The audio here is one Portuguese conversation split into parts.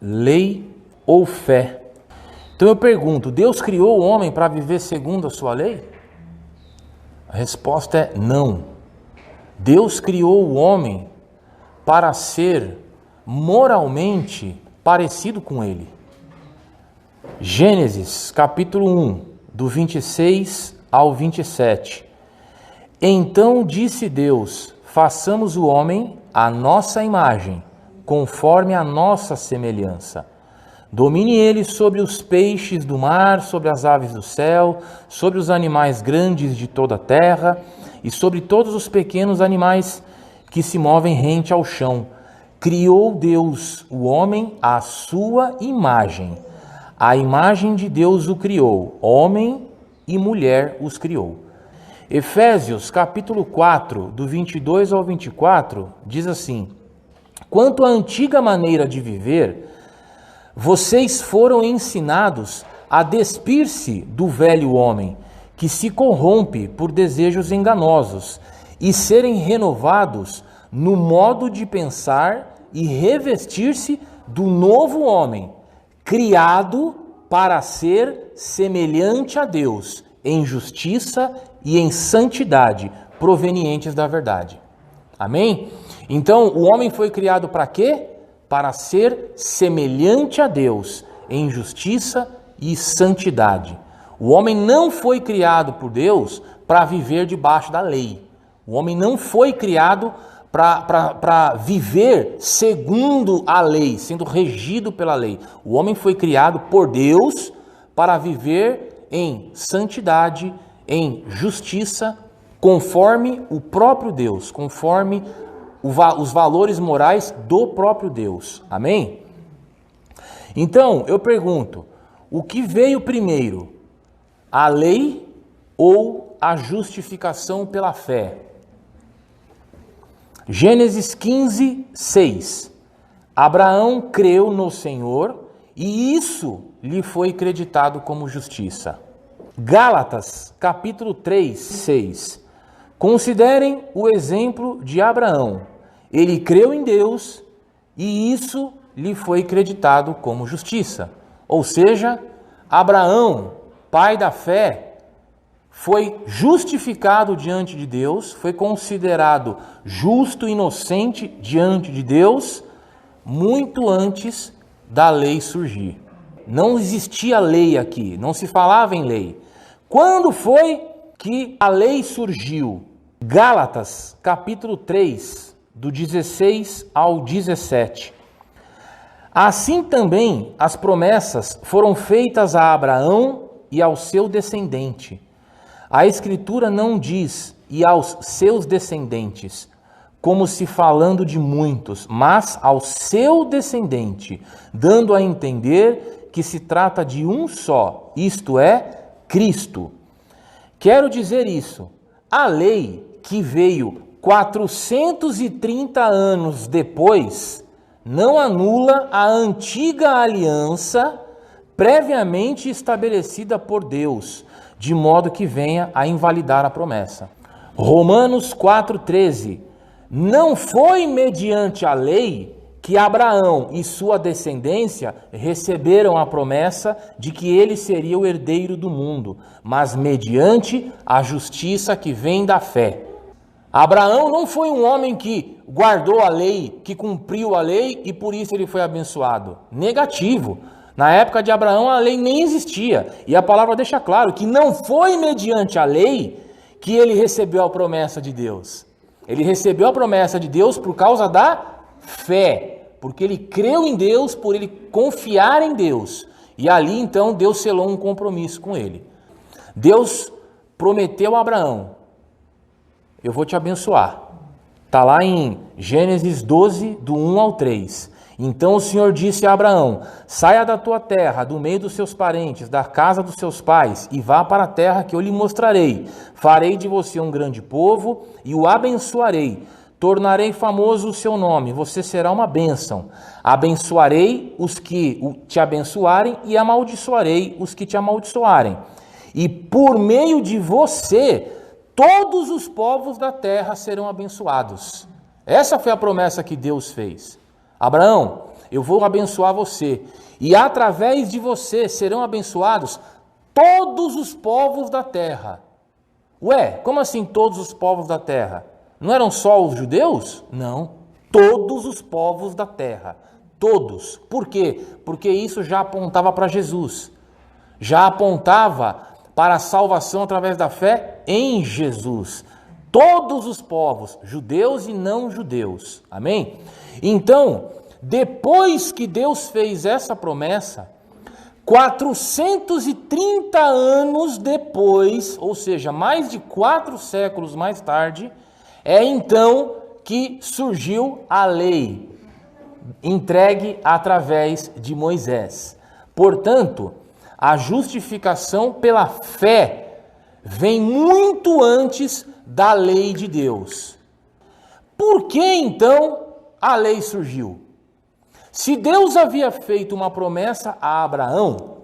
lei ou fé? Então eu pergunto, Deus criou o homem para viver segundo a sua lei? A resposta é não. Deus criou o homem para ser moralmente parecido com ele. Gênesis capítulo 1, do 26 ao 27. Então disse Deus, façamos o homem à nossa imagem, conforme a nossa semelhança. Domine ele sobre os peixes do mar, sobre as aves do céu, sobre os animais grandes de toda a terra e sobre todos os pequenos animais que se movem rente ao chão. Criou Deus o homem à sua imagem. A imagem de Deus o criou, homem e mulher os criou. Efésios capítulo 4, do 22 ao 24, diz assim: quanto à antiga maneira de viver, vocês foram ensinados a despir-se do velho homem, que se corrompe por desejos enganosos, e serem renovados no modo de pensar e revestir-se do novo homem, criado para ser semelhante a Deus, em justiça e em santidade, provenientes da verdade. Amém? Então, o homem foi criado para quê? Para ser semelhante a Deus, em justiça e santidade. O homem não foi criado por Deus para viver debaixo da lei. O homem não foi criado para viver segundo a lei, sendo regido pela lei. O homem foi criado por Deus para viver em santidade, em justiça, conforme o próprio Deus, conforme os valores morais do próprio Deus. Amém? Então, eu pergunto, o que veio primeiro? A lei ou a justificação pela fé? Gênesis 15, 6. Abraão creu no Senhor e isso lhe foi creditado como justiça. Gálatas, capítulo 3, 6. Considerem o exemplo de Abraão. Ele creu em Deus e isso lhe foi creditado como justiça. Ou seja, Abraão, pai da fé, foi justificado diante de Deus, foi considerado justo e inocente diante de Deus, muito antes da lei surgir. Não existia lei aqui, não se falava em lei. Quando foi que a lei surgiu? Gálatas, capítulo 3, do 16 ao 17. Assim também as promessas foram feitas a Abraão e ao seu descendente. A Escritura não diz e aos seus descendentes, como se falando de muitos, mas ao seu descendente, dando a entender que se trata de um só, isto é, Cristo. Quero dizer isso, a lei que veio 430 anos depois, não anula a antiga aliança previamente estabelecida por Deus, de modo que venha a invalidar a promessa. Romanos 4,13. Não foi mediante a lei que Abraão e sua descendência receberam a promessa de que ele seria o herdeiro do mundo, mas mediante a justiça que vem da fé. Abraão não foi um homem que guardou a lei, que cumpriu a lei e por isso ele foi abençoado. Negativo. Na época de Abraão a lei nem existia. E a palavra deixa claro que não foi mediante a lei que ele recebeu a promessa de Deus. Ele recebeu a promessa de Deus por causa da fé. Porque ele creu em Deus, por ele confiar em Deus. E ali então Deus selou um compromisso com ele. Deus prometeu a Abraão: eu vou te abençoar. Está lá em Gênesis 12, do 1 ao 3. Então o Senhor disse a Abraão: saia da tua terra, do meio dos seus parentes, da casa dos seus pais, e vá para a terra que eu lhe mostrarei. Farei de você um grande povo e o abençoarei. Tornarei famoso o seu nome, você será uma bênção. Abençoarei os que te abençoarem e amaldiçoarei os que te amaldiçoarem. E por meio de você, todos os povos da terra serão abençoados. Essa foi a promessa que Deus fez. Abraão, eu vou abençoar você. E através de você serão abençoados todos os povos da terra. Ué, como assim todos os povos da terra? Não eram só os judeus? Não, todos os povos da terra. Todos. Por quê? Porque isso já apontava para Jesus. Já apontava para a salvação através da fé em Jesus. Todos os povos, judeus e não judeus. Amém? Então, depois que Deus fez essa promessa, 430 anos depois, ou seja, mais de 4 séculos mais tarde, é então que surgiu a lei, entregue através de Moisés. Portanto, a justificação pela fé vem muito antes da lei de Deus. Por que então a lei surgiu? Se Deus havia feito uma promessa a Abraão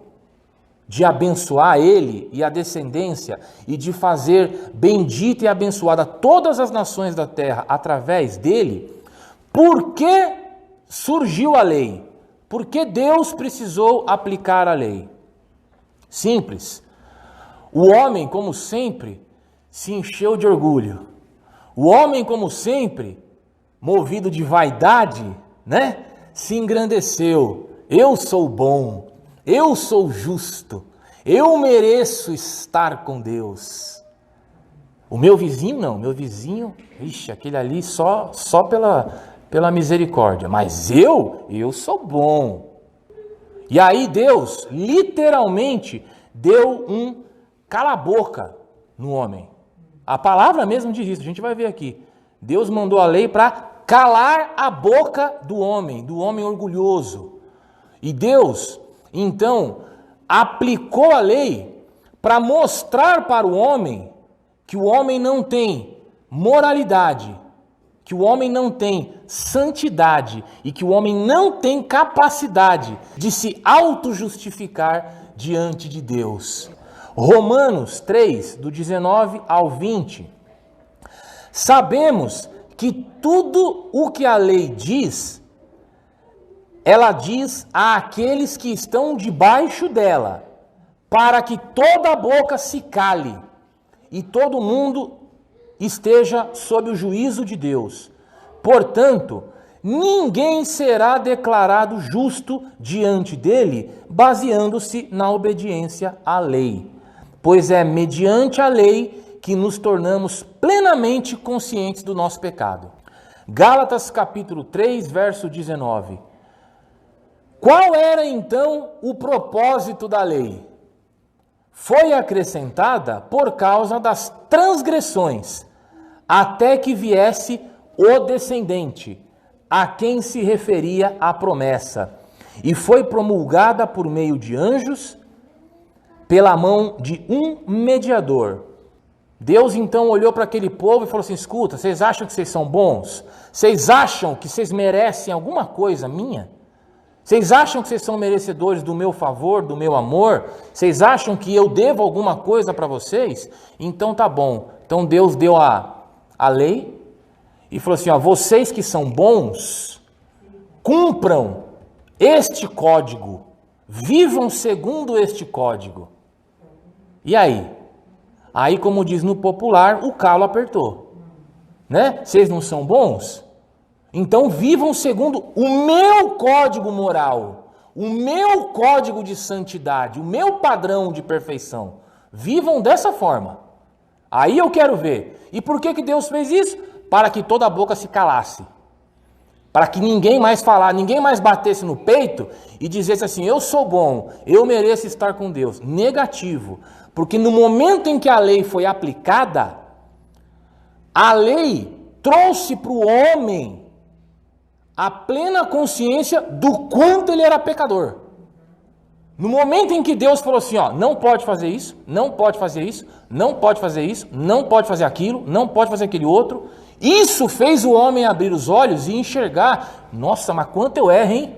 de abençoar ele e a descendência e de fazer bendita e abençoada todas as nações da terra através dele, por que surgiu a lei? Por que Deus precisou aplicar a lei? Simples. O homem, como sempre, se encheu de orgulho. O homem, como sempre, movido de vaidade, né? Se engrandeceu. Eu sou bom, eu sou justo, eu mereço estar com Deus. O meu vizinho não, meu vizinho, ixi, aquele ali só pela misericórdia, mas eu sou bom. E aí Deus literalmente deu um cala-boca no homem. A palavra mesmo diz isso, a gente vai ver aqui. Deus mandou a lei para calar a boca do homem orgulhoso. E Deus, então, aplicou a lei para mostrar para o homem que o homem não tem moralidade, que o homem não tem santidade e que o homem não tem capacidade de se auto-justificar diante de Deus. Romanos 3, do 19 ao 20. Sabemos que tudo o que a lei diz, ela diz àqueles que estão debaixo dela, para que toda a boca se cale e todo mundo esteja sob o juízo de Deus. Portanto, ninguém será declarado justo diante dele, baseando-se na obediência à lei, pois é mediante a lei que nos tornamos plenamente conscientes do nosso pecado. Gálatas capítulo 3, verso 19. Qual era então o propósito da lei? Foi acrescentada por causa das transgressões, até que viesse o descendente, a quem se referia a promessa, e foi promulgada por meio de anjos, pela mão de um mediador. Deus então olhou para aquele povo e falou assim: escuta, vocês acham que vocês são bons? Vocês acham que vocês merecem alguma coisa minha? Vocês acham que vocês são merecedores do meu favor, do meu amor? Vocês acham que eu devo alguma coisa para vocês? Então tá bom. Então Deus deu a lei e falou assim: ó, vocês que são bons, cumpram este código, vivam segundo este código. E aí? Aí, como diz no popular, o calo apertou, né? Vocês não são bons? Então vivam segundo o meu código moral, o meu código de santidade, o meu padrão de perfeição. Vivam dessa forma. Aí eu quero ver. E por que Deus fez isso? Para que toda a boca se calasse. Para que ninguém mais falasse, ninguém mais batesse no peito e dissesse assim: eu sou bom, eu mereço estar com Deus. Negativo. Porque no momento em que a lei foi aplicada, a lei trouxe para o homem a plena consciência do quanto ele era pecador. No momento em que Deus falou assim, ó, não pode fazer isso, não pode fazer isso, não pode fazer isso, não pode fazer aquilo, não pode fazer aquele outro, isso fez o homem abrir os olhos e enxergar: nossa, mas quanto eu erro, hein?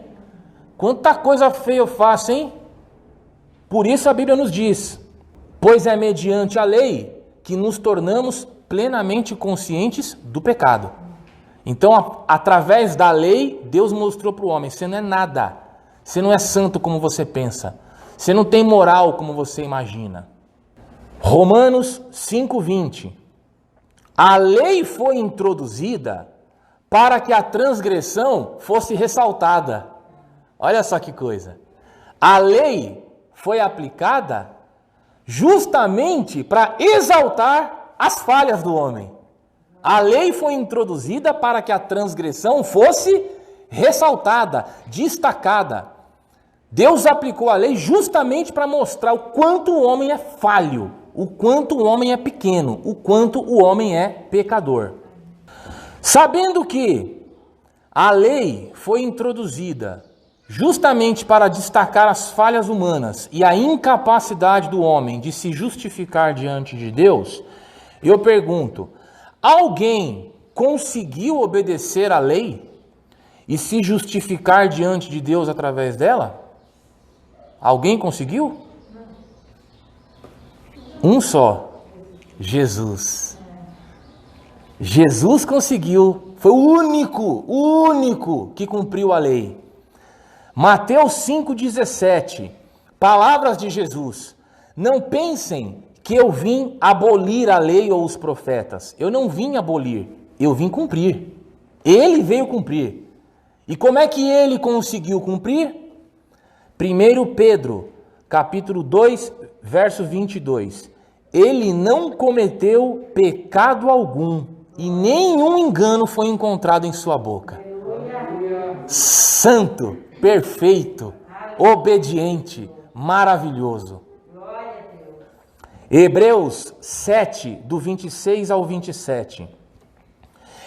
Quanta coisa feia eu faço, hein? Por isso a Bíblia nos diz: pois é mediante a lei que nos tornamos plenamente conscientes do pecado. Então, através da lei, Deus mostrou para o homem: você não é nada, você não é santo como você pensa, você não tem moral como você imagina. Romanos 5:20. A lei foi introduzida para que a transgressão fosse ressaltada. Olha só que coisa. A lei foi aplicada justamente para exaltar as falhas do homem. A lei foi introduzida para que a transgressão fosse ressaltada, destacada. Deus aplicou a lei justamente para mostrar o quanto o homem é falho, o quanto o homem é pequeno, o quanto o homem é pecador. Sabendo que a lei foi introduzida justamente para destacar as falhas humanas e a incapacidade do homem de se justificar diante de Deus, eu pergunto: alguém conseguiu obedecer à lei e se justificar diante de Deus através dela? Alguém conseguiu? Um só: Jesus. Jesus conseguiu, foi o único que cumpriu a lei. Mateus 5,17, palavras de Jesus: não pensem que eu vim abolir a lei ou os profetas. Eu não vim abolir, eu vim cumprir. Ele veio cumprir. E como é que ele conseguiu cumprir? 1 Pedro, capítulo 2, verso 22. Ele não cometeu pecado algum e nenhum engano foi encontrado em sua boca. Santo, perfeito, obediente, maravilhoso. Hebreus 7, do 26 ao 27.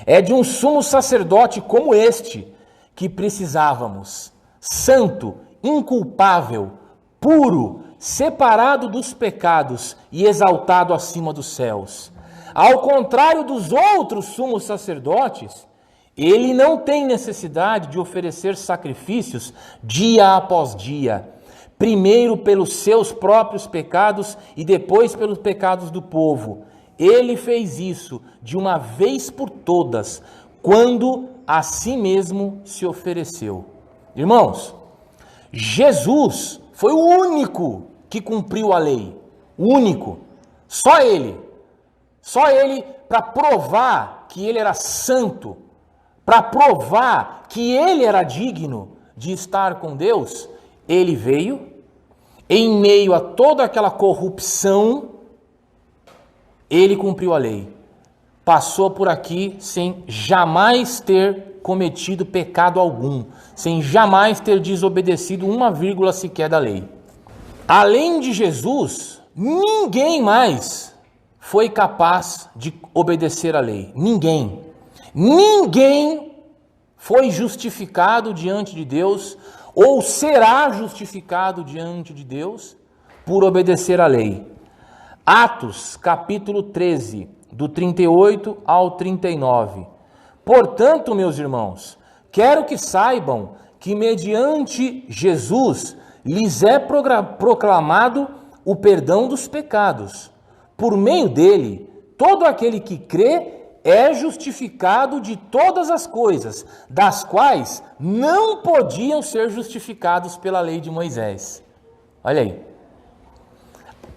É de um sumo sacerdote como este que precisávamos, santo, inculpável, puro, separado dos pecados e exaltado acima dos céus. Ao contrário dos outros sumos sacerdotes, ele não tem necessidade de oferecer sacrifícios dia após dia, primeiro pelos seus próprios pecados e depois pelos pecados do povo. Ele fez isso de uma vez por todas, quando a si mesmo se ofereceu. Irmãos, Jesus foi o único que cumpriu a lei. O único. Só ele. Só ele, para provar que ele era santo, para provar que ele era digno de estar com Deus, ele veio, em meio a toda aquela corrupção, ele cumpriu a lei. Passou por aqui sem jamais ter cometido pecado algum, sem jamais ter desobedecido uma vírgula sequer da lei. Além de Jesus, ninguém mais foi capaz de obedecer à lei. Ninguém. Ninguém foi justificado diante de Deus ou será justificado diante de Deus por obedecer à lei. Atos, capítulo 13, do 38 ao 39. Portanto, meus irmãos, quero que saibam que mediante Jesus lhes é proclamado o perdão dos pecados. Por meio dele, todo aquele que crê é justificado de todas as coisas, das quais não podiam ser justificados pela lei de Moisés. Olha aí.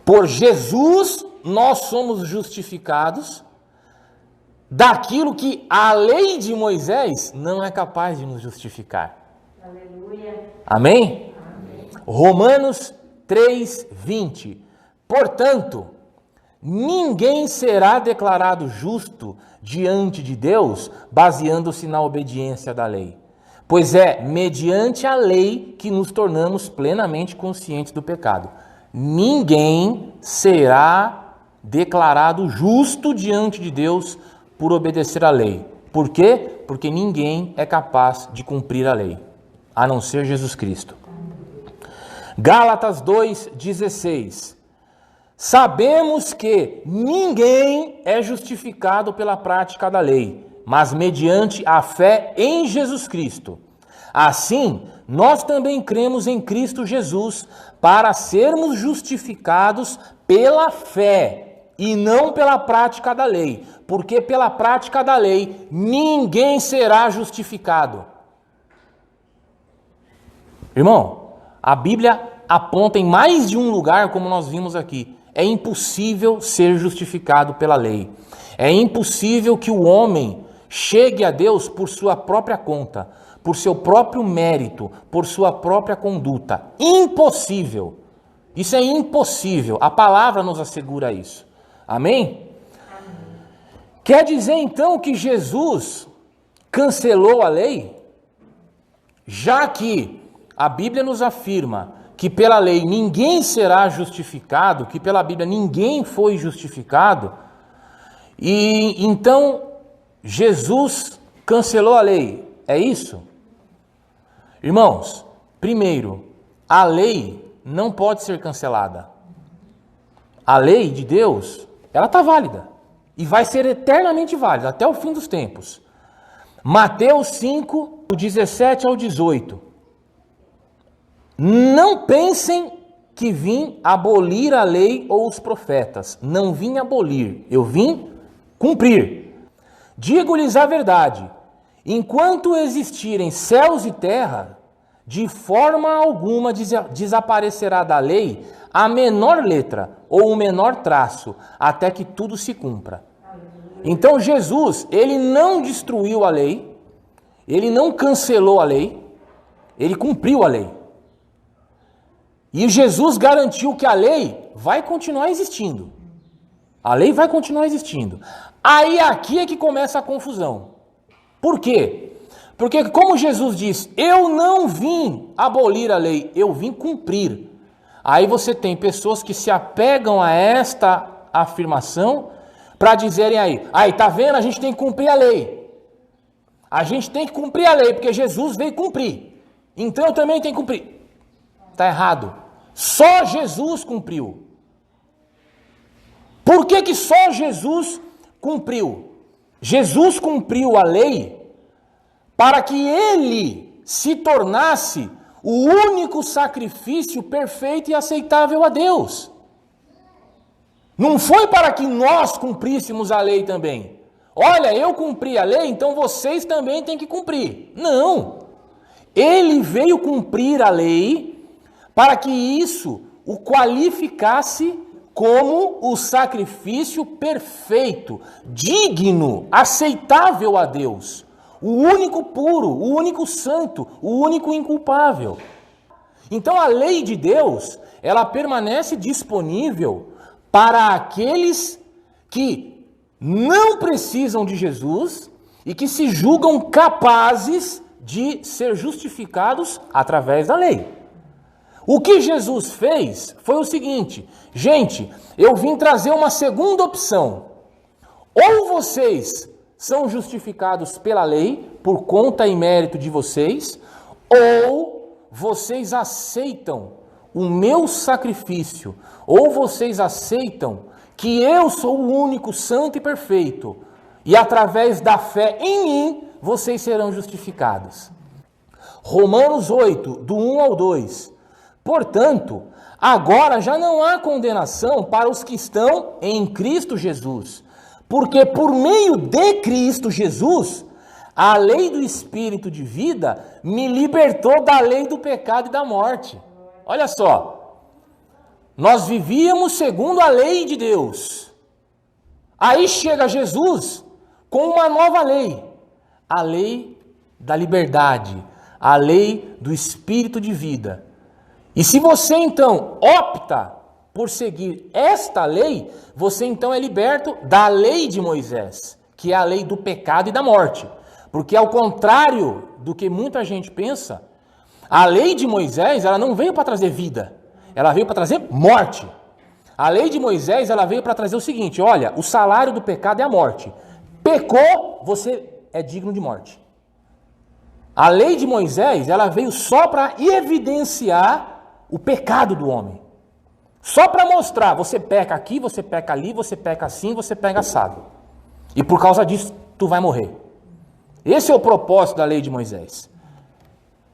Por Jesus, nós somos justificados daquilo que a lei de Moisés não é capaz de nos justificar. Aleluia. Amém? Amém. Romanos 3:20. Portanto, ninguém será declarado justo diante de Deus baseando-se na obediência da lei, pois é mediante a lei que nos tornamos plenamente conscientes do pecado. Ninguém será declarado justo diante de Deus por obedecer à lei. Por quê? Porque ninguém é capaz de cumprir a lei, a não ser Jesus Cristo. Gálatas 2:16. Sabemos que ninguém é justificado pela prática da lei, mas mediante a fé em Jesus Cristo. Assim, nós também cremos em Cristo Jesus para sermos justificados pela fé e não pela prática da lei, porque pela prática da lei ninguém será justificado. Irmão, a Bíblia aponta em mais de um lugar, como nós vimos aqui, é impossível ser justificado pela lei. É impossível que o homem chegue a Deus por sua própria conta, por seu próprio mérito, por sua própria conduta. Impossível. Isso é impossível. A palavra nos assegura isso. Amém? Quer dizer então que Jesus cancelou a lei? Já que a Bíblia nos afirma que pela lei ninguém será justificado, que pela Bíblia ninguém foi justificado, e então Jesus cancelou a lei. É isso? Irmãos, primeiro, a lei não pode ser cancelada. A lei de Deus, ela está válida e vai ser eternamente válida até o fim dos tempos. Mateus 5, do 17 ao 18. Não pensem que vim abolir a lei ou os profetas. Não vim abolir, eu vim cumprir. Digo-lhes a verdade, enquanto existirem céus e terra, de forma alguma desaparecerá da lei a menor letra ou o menor traço, até que tudo se cumpra. Então Jesus, ele não destruiu a lei, ele não cancelou a lei, ele cumpriu a lei. E Jesus garantiu que a lei vai continuar existindo. A lei vai continuar existindo. Aí aqui é que começa a confusão. Por quê? Porque como Jesus diz, eu não vim abolir a lei, eu vim cumprir. Aí você tem pessoas que se apegam a esta afirmação para dizerem aí, tá vendo? A gente tem que cumprir a lei. A gente tem que cumprir a lei, porque Jesus veio cumprir. Então eu também tenho que cumprir. Está errado. Só Jesus cumpriu. Por que só Jesus cumpriu? Jesus cumpriu a lei para que ele se tornasse o único sacrifício perfeito e aceitável a Deus. Não foi para que nós cumpríssemos a lei também. Olha, eu cumpri a lei, então vocês também têm que cumprir. Não. Ele veio cumprir a lei para que isso o qualificasse como o sacrifício perfeito, digno, aceitável a Deus. O único puro, o único santo, o único inculpável. Então a lei de Deus, ela permanece disponível para aqueles que não precisam de Jesus e que se julgam capazes de ser justificados através da lei. O que Jesus fez foi o seguinte, gente, eu vim trazer uma segunda opção. Ou vocês são justificados pela lei, por conta e mérito de vocês, ou vocês aceitam o meu sacrifício, ou vocês aceitam que eu sou o único santo e perfeito, e através da fé em mim, vocês serão justificados. Romanos 8, do 1 ao 2. Portanto, agora já não há condenação para os que estão em Cristo Jesus, porque por meio de Cristo Jesus, a lei do Espírito de vida me libertou da lei do pecado e da morte. Olha só, nós vivíamos segundo a lei de Deus. Aí chega Jesus com uma nova lei, a lei da liberdade, a lei do Espírito de vida. E se você então opta por seguir esta lei, você então é liberto da lei de Moisés, que é a lei do pecado e da morte. Porque ao contrário do que muita gente pensa, a lei de Moisés, ela não veio para trazer vida, ela veio para trazer morte. A lei de Moisés, ela veio para trazer o seguinte, olha, o salário do pecado é a morte. Pecou, você é digno de morte. A lei de Moisés, ela veio só para evidenciar o pecado do homem. Só para mostrar, você peca aqui, você peca ali, você peca assim, você peca assado. E por causa disso, tu vai morrer. Esse é o propósito da lei de Moisés.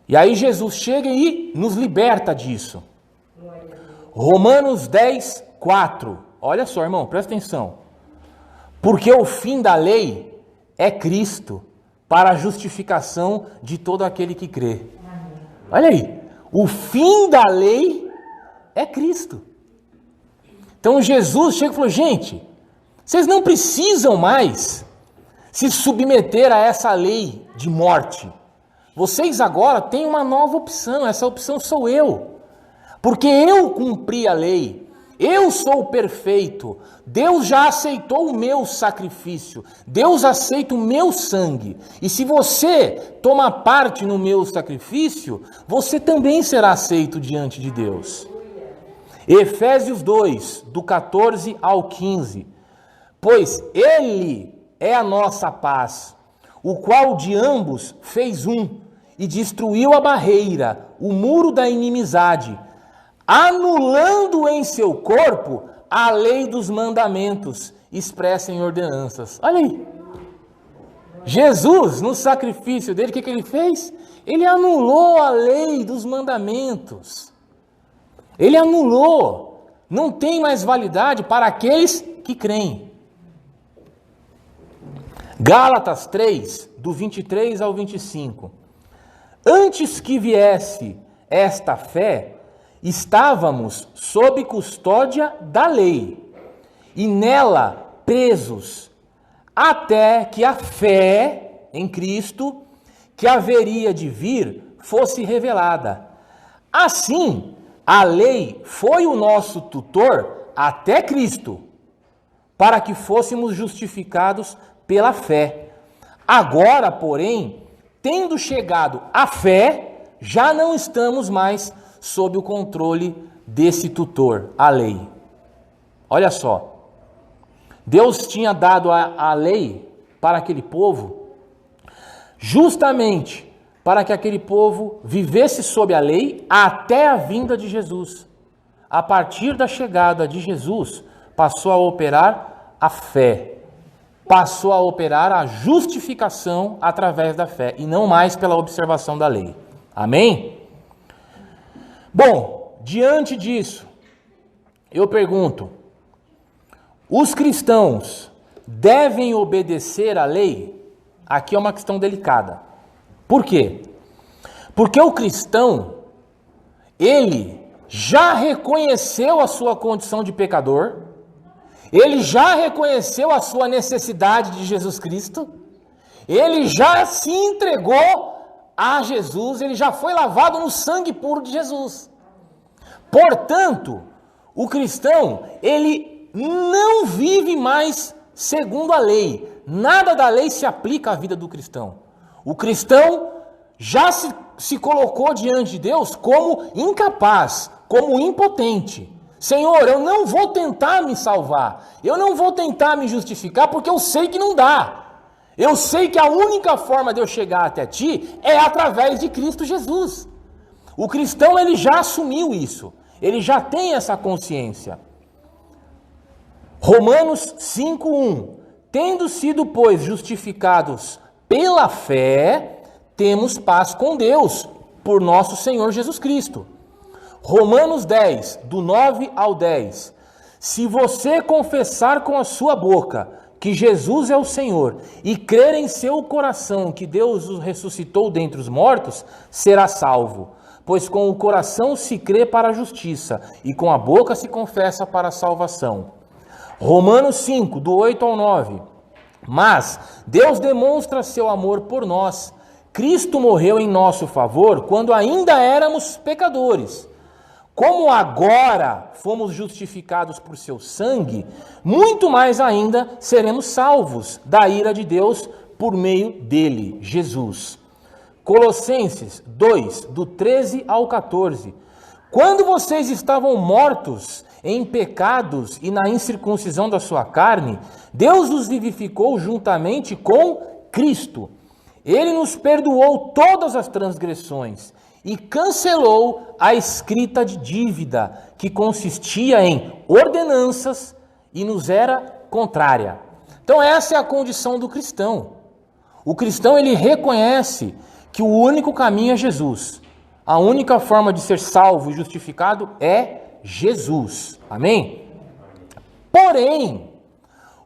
E aí Jesus chega e nos liberta disso. Romanos 10, 4. Olha só, irmão, presta atenção. Porque o fim da lei é Cristo, para a justificação de todo aquele que crê. Olha aí, o fim da lei é Cristo. Então Jesus chega e falou, gente, vocês não precisam mais se submeter a essa lei de morte. Vocês agora têm uma nova opção, essa opção sou eu. Porque eu cumpri a lei, eu sou perfeito, Deus já aceitou o meu sacrifício, Deus aceita o meu sangue. E se você toma parte no meu sacrifício, você também será aceito diante de Deus. Efésios 2, do 14 ao 15. Pois Ele é a nossa paz, o qual de ambos fez um, e destruiu a barreira, o muro da inimizade, anulando em seu corpo a lei dos mandamentos expressa em ordenanças. Olha aí. Jesus, no sacrifício dele, o que ele fez? Ele anulou a lei dos mandamentos. Ele anulou. Não tem mais validade para aqueles que creem. Gálatas 3, do 23 ao 25. Antes que viesse esta fé, estávamos sob custódia da lei, e nela presos, até que a fé em Cristo, que haveria de vir, fosse revelada. Assim, a lei foi o nosso tutor até Cristo, para que fôssemos justificados pela fé. Agora, porém, tendo chegado a fé, já não estamos mais sob o controle desse tutor, a lei. Olha só, Deus tinha dado a lei para aquele povo, justamente para que aquele povo vivesse sob a lei até a vinda de Jesus. A partir da chegada de Jesus, passou a operar a fé. Passou a operar a justificação através da fé, e não mais pela observação da lei. Amém? Bom, diante disso, eu pergunto, os cristãos devem obedecer à lei? Aqui é uma questão delicada. Por quê? Porque o cristão, ele já reconheceu a sua condição de pecador, ele já reconheceu a sua necessidade de Jesus Cristo, ele já se entregou a Jesus, ele já foi lavado no sangue puro de Jesus. Portanto, o cristão, ele não vive mais segundo a lei. Nada da lei se aplica à vida do cristão. O cristão já se colocou diante de Deus como incapaz, como impotente. Senhor, eu não vou tentar me salvar, eu não vou tentar me justificar, porque eu sei que não dá. Eu sei que a única forma de eu chegar até ti é através de Cristo Jesus. O cristão, ele já assumiu isso, ele já tem essa consciência. Romanos 5:1. Tendo sido, pois, justificados pela fé, temos paz com Deus, por nosso Senhor Jesus Cristo. Romanos 10, do 9 ao 10. Se você confessar com a sua boca que Jesus é o Senhor e crer em seu coração que Deus o ressuscitou dentre os mortos, será salvo. Pois com o coração se crê para a justiça e com a boca se confessa para a salvação. Romanos 5, do 8 ao 9. Mas Deus demonstra seu amor por nós. Cristo morreu em nosso favor quando ainda éramos pecadores. Como agora fomos justificados por seu sangue, muito mais ainda seremos salvos da ira de Deus por meio dele, Jesus. Colossenses 2, do 13 ao 14. Quando vocês estavam mortos em pecados e na incircuncisão da sua carne, Deus os vivificou juntamente com Cristo. Ele nos perdoou todas as transgressões e cancelou a escrita de dívida que consistia em ordenanças e nos era contrária. Então essa é a condição do cristão. O cristão, ele reconhece que o único caminho é Jesus. A única forma de ser salvo e justificado é Jesus. Amém? Porém,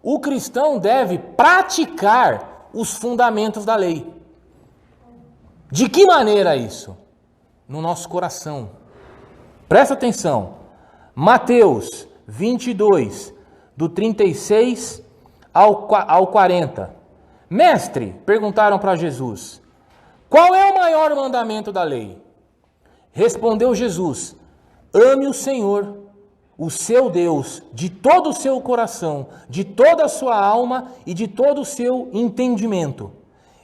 o cristão deve praticar os fundamentos da lei. De que maneira isso? No nosso coração. Presta atenção. Mateus 22, do 36 ao 40. Mestre, perguntaram para Jesus, qual é o maior mandamento da lei? Respondeu Jesus, ame o Senhor, o seu Deus, de todo o seu coração, de toda a sua alma e de todo o seu entendimento.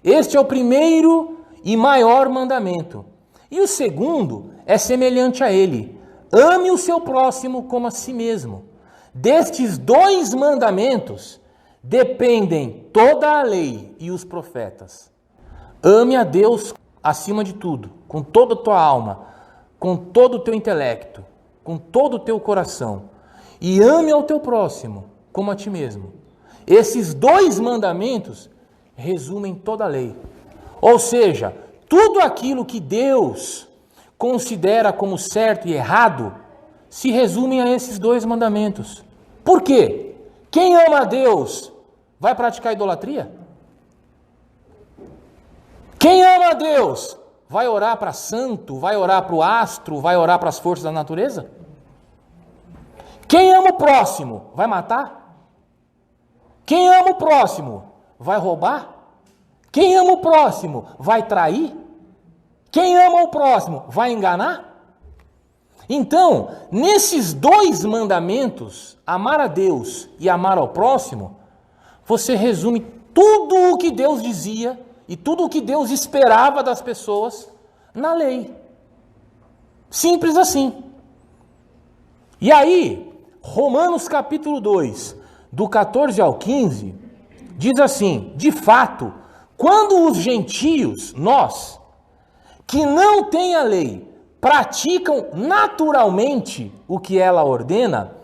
Este é o primeiro e maior mandamento. E o segundo é semelhante a ele. Ame o seu próximo como a si mesmo. Destes dois mandamentos dependem toda a lei e os profetas. Ame a Deus acima de tudo, com toda a tua alma, com todo o teu intelecto, com todo o teu coração. E ame ao teu próximo como a ti mesmo. Esses dois mandamentos resumem toda a lei. Ou seja, tudo aquilo que Deus considera como certo e errado se resume a esses dois mandamentos. Por quê? Quem ama a Deus vai praticar idolatria? Quem ama a Deus vai orar para santo, vai orar para o astro, vai orar para as forças da natureza? Quem ama o próximo vai matar? Quem ama o próximo vai roubar? Quem ama o próximo vai trair? Quem ama o próximo vai enganar? Então, nesses dois mandamentos, amar a Deus e amar ao próximo, você resume tudo o que Deus dizia e tudo o que Deus esperava das pessoas na lei. Simples assim. E aí, Romanos capítulo 2, do 14 ao 15, diz assim, de fato, quando os gentios, nós, que não têm a lei, praticam naturalmente o que ela ordena,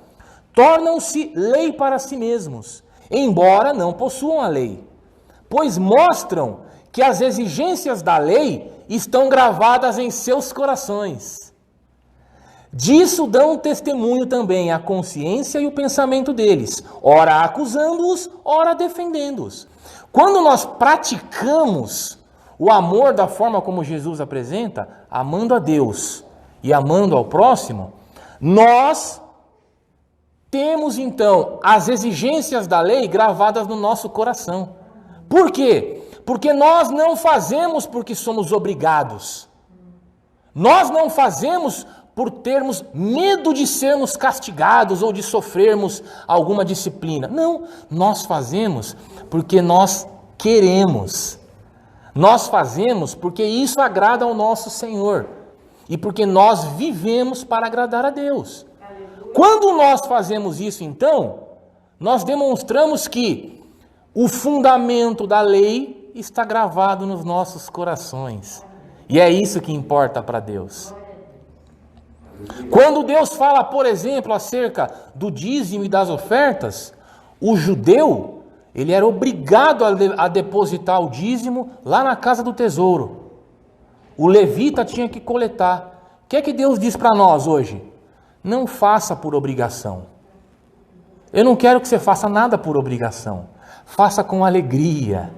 tornam-se lei para si mesmos, embora não possuam a lei, pois mostram que as exigências da lei estão gravadas em seus corações. Disso dão testemunho também a consciência e o pensamento deles, ora acusando-os, ora defendendo-os. Quando nós praticamos o amor da forma como Jesus apresenta, amando a Deus e amando ao próximo, nós temos então as exigências da lei gravadas no nosso coração. Por quê? Porque nós não fazemos porque somos obrigados. Nós não fazemos por termos medo de sermos castigados ou de sofrermos alguma disciplina. Não, nós fazemos porque nós queremos. Nós fazemos porque isso agrada ao nosso Senhor e porque nós vivemos para agradar a Deus. Quando nós fazemos isso, então, nós demonstramos que o fundamento da lei está gravado nos nossos corações. E é isso que importa para Deus. Quando Deus fala, por exemplo, acerca do dízimo e das ofertas, o judeu, ele era obrigado a depositar o dízimo lá na casa do tesouro. O levita tinha que coletar. O que é que Deus diz para nós hoje? Não faça por obrigação. Eu não quero que você faça nada por obrigação. Faça com alegria,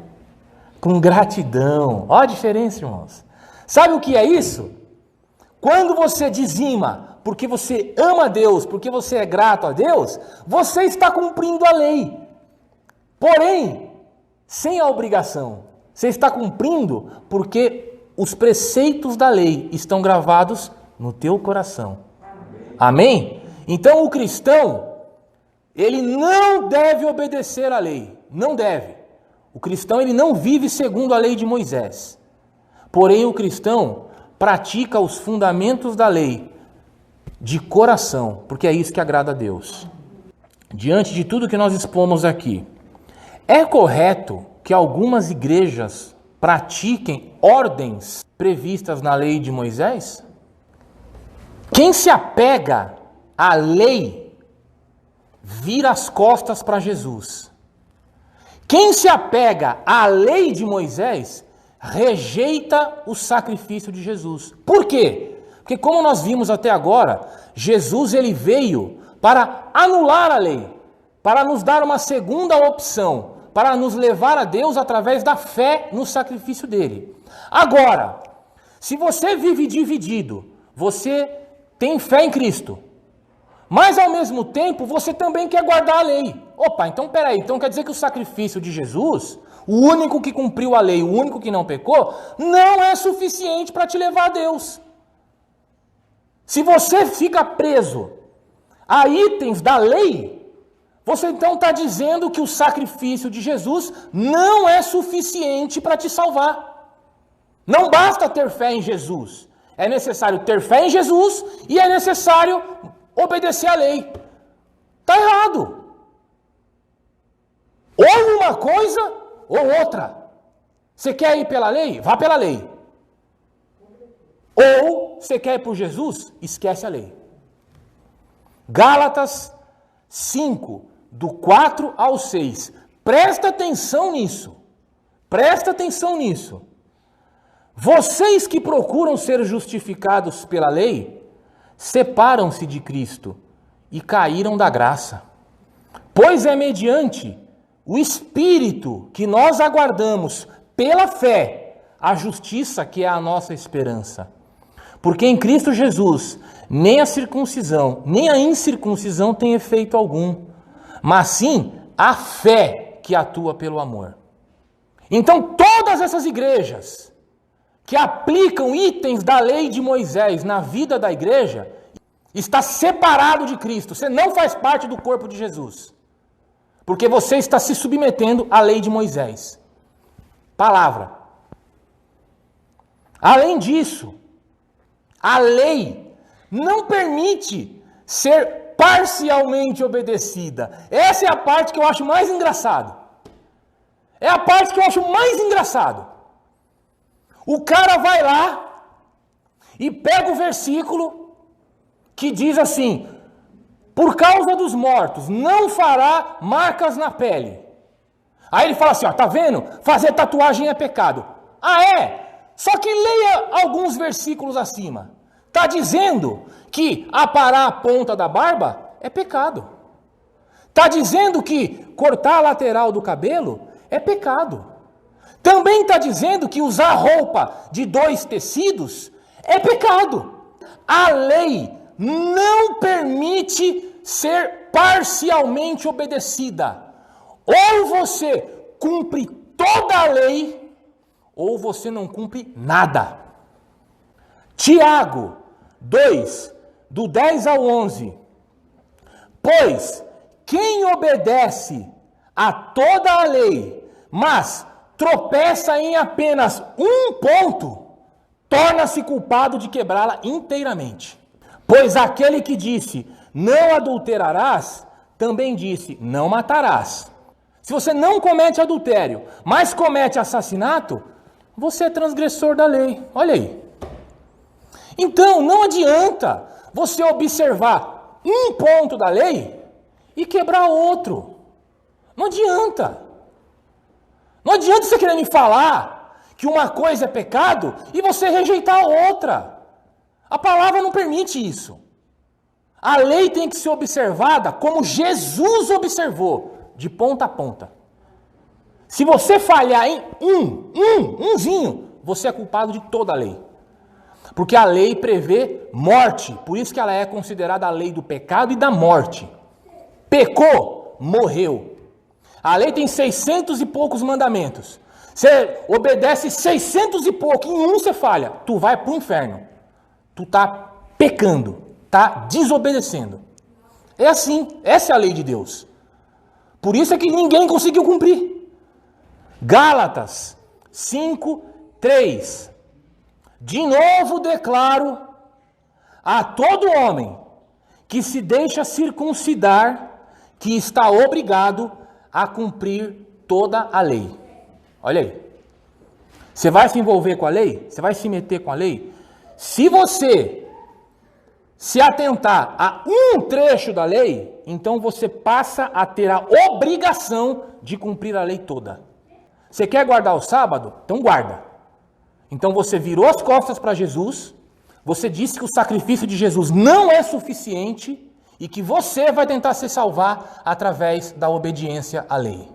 com gratidão. Olha a diferença, irmãos. Sabe o que é isso? Quando você dizima porque você ama a Deus, porque você é grato a Deus, você está cumprindo a lei. Porém, sem a obrigação. Você está cumprindo porque os preceitos da lei estão gravados no teu coração. Amém? Então o cristão, ele não deve obedecer à lei. Não deve. O cristão, ele não vive segundo a lei de Moisés. Porém, o cristão pratica os fundamentos da lei de coração, porque é isso que agrada a Deus. Diante de tudo que nós expomos aqui, é correto que algumas igrejas pratiquem ordens previstas na lei de Moisés? Quem se apega à lei vira as costas para Jesus. Quem se apega à lei de Moisés rejeita o sacrifício de Jesus. Por quê? Porque como nós vimos até agora, Jesus ele veio para anular a lei. para nos dar uma segunda opção, para nos levar a Deus através da fé no sacrifício dele. Agora, se você vive dividido, você tem fé em Cristo, mas ao mesmo tempo você também quer guardar a lei. Opa, então peraí, então quer dizer que o sacrifício de Jesus, o único que cumpriu a lei, o único que não pecou, não é suficiente para te levar a Deus. Se você fica preso a itens da lei, você então está dizendo que o sacrifício de Jesus não é suficiente para te salvar. Não basta ter fé em Jesus. É necessário ter fé em Jesus e é necessário obedecer à lei. Está errado. Ou uma coisa ou outra. Você quer ir pela lei? Vá pela lei. Ou você quer ir por Jesus? Esquece a lei. Gálatas 5, do 4 ao 6. Presta atenção nisso. Presta atenção nisso. Vocês que procuram ser justificados pela lei, separam-se de Cristo e caíram da graça. Pois é mediante o Espírito que nós aguardamos pela fé a justiça que é a nossa esperança. Porque em Cristo Jesus nem a circuncisão, nem a incircuncisão tem efeito algum, mas sim a fé que atua pelo amor. Então todas essas igrejas que aplicam itens da lei de Moisés na vida da igreja, está separado de Cristo. Você não faz parte do corpo de Jesus. Porque você está se submetendo à lei de Moisés. Palavra. Além disso, a lei não permite ser parcialmente obedecida. Essa é a parte que eu acho mais engraçado. É a parte que eu acho mais engraçado. O cara vai lá e pega o versículo que diz assim: por causa dos mortos, não fará marcas na pele. Aí ele fala assim, ó, tá vendo? Fazer tatuagem é pecado. Ah, é? Só que leia alguns versículos acima. Tá dizendo que aparar a ponta da barba é pecado. Tá dizendo que cortar a lateral do cabelo é pecado. Também está dizendo que usar roupa de 2 tecidos é pecado. A lei não permite ser parcialmente obedecida. Ou você cumpre toda a lei, ou você não cumpre nada. Tiago 2, do 10 ao 11. Pois quem obedece a toda a lei, mas tropeça em apenas um ponto, torna-se culpado de quebrá-la inteiramente. Pois aquele que disse, não adulterarás, também disse, não matarás. Se você não comete adultério, mas comete assassinato, você é transgressor da lei. Olha aí. Então, não adianta você observar um ponto da lei e quebrar outro. Não adianta. Não adianta você querer me falar que uma coisa é pecado e você rejeitar a outra. A palavra não permite isso. A lei tem que ser observada como Jesus observou, de ponta a ponta. Se você falhar em umzinho, você é culpado de toda a lei. Porque a lei prevê morte, por isso que ela é considerada a lei do pecado e da morte. Pecou, morreu. A lei tem 600 e poucos mandamentos. Você obedece 600 e pouco, em um você falha. Tu vai para o inferno. Tu está pecando, está desobedecendo. É assim, essa é a lei de Deus. Por isso é que ninguém conseguiu cumprir. Gálatas 5, 3. De novo declaro a todo homem que se deixa circuncidar, que está obrigado a cumprir toda a lei. Olha aí. Você vai se envolver com a lei? Você vai se meter com a lei? Se você se atentar a um trecho da lei, então você passa a ter a obrigação de cumprir a lei toda. Você quer guardar o sábado? Então guarda. Então você virou as costas para Jesus, você disse que o sacrifício de Jesus não é suficiente e que você vai tentar se salvar através da obediência à lei.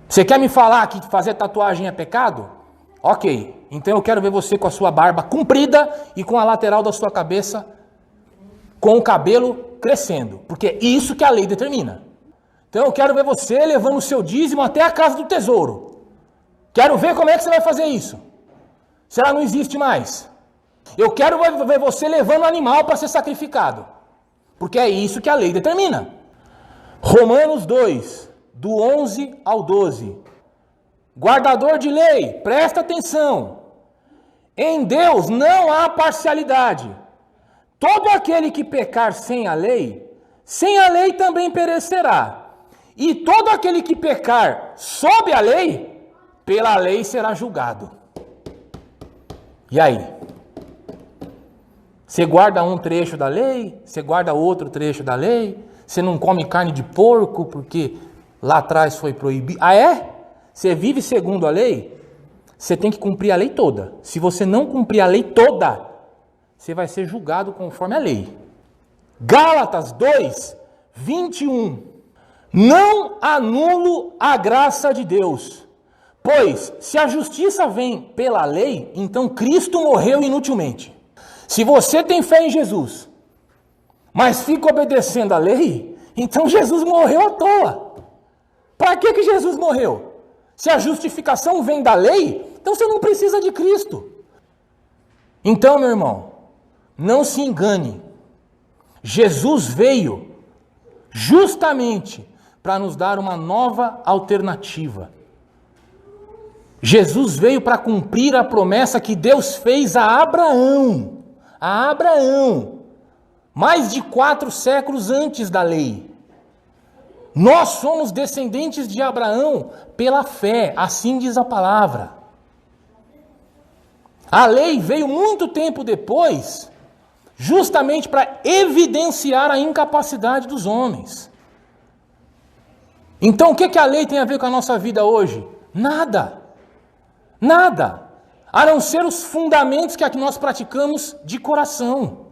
Você quer me falar que fazer tatuagem é pecado? Ok, então eu quero ver você com a sua barba comprida e com a lateral da sua cabeça com o cabelo crescendo, porque é isso que a lei determina. Então eu quero ver você levando o seu dízimo até a casa do tesouro. Quero ver como é que você vai fazer isso. Se ela não existe mais. Eu quero ver você levando o animal para ser sacrificado, porque é isso que a lei determina. Romanos 2, do 11 ao 12. Guardador de lei, presta atenção. Em Deus não há parcialidade. Todo aquele que pecar sem a lei também perecerá. E todo aquele que pecar sob a lei, pela lei será julgado. E aí? Você guarda um trecho da lei, você guarda outro trecho da lei, você não come carne de porco porque lá atrás foi proibido. Ah, é? Você vive segundo a lei? Você tem que cumprir a lei toda. Se você não cumprir a lei toda, você vai ser julgado conforme a lei. Gálatas 2, 21. Não anulo a graça de Deus, pois se a justiça vem pela lei, então Cristo morreu inutilmente. Se você tem fé em Jesus, mas fica obedecendo a lei, então Jesus morreu à toa. Para que Jesus morreu? Se a justificação vem da lei, então você não precisa de Cristo. Então, meu irmão, não se engane. Jesus veio justamente para nos dar uma nova alternativa. Jesus veio para cumprir a promessa que Deus fez a Abraão. A Abraão, mais de 4 séculos antes da lei. Nós somos descendentes de Abraão pela fé, assim diz a palavra. A lei veio muito tempo depois, justamente para evidenciar a incapacidade dos homens. Então o que a lei tem a ver com a nossa vida hoje? Nada. Nada. A não ser os fundamentos que nós praticamos de coração.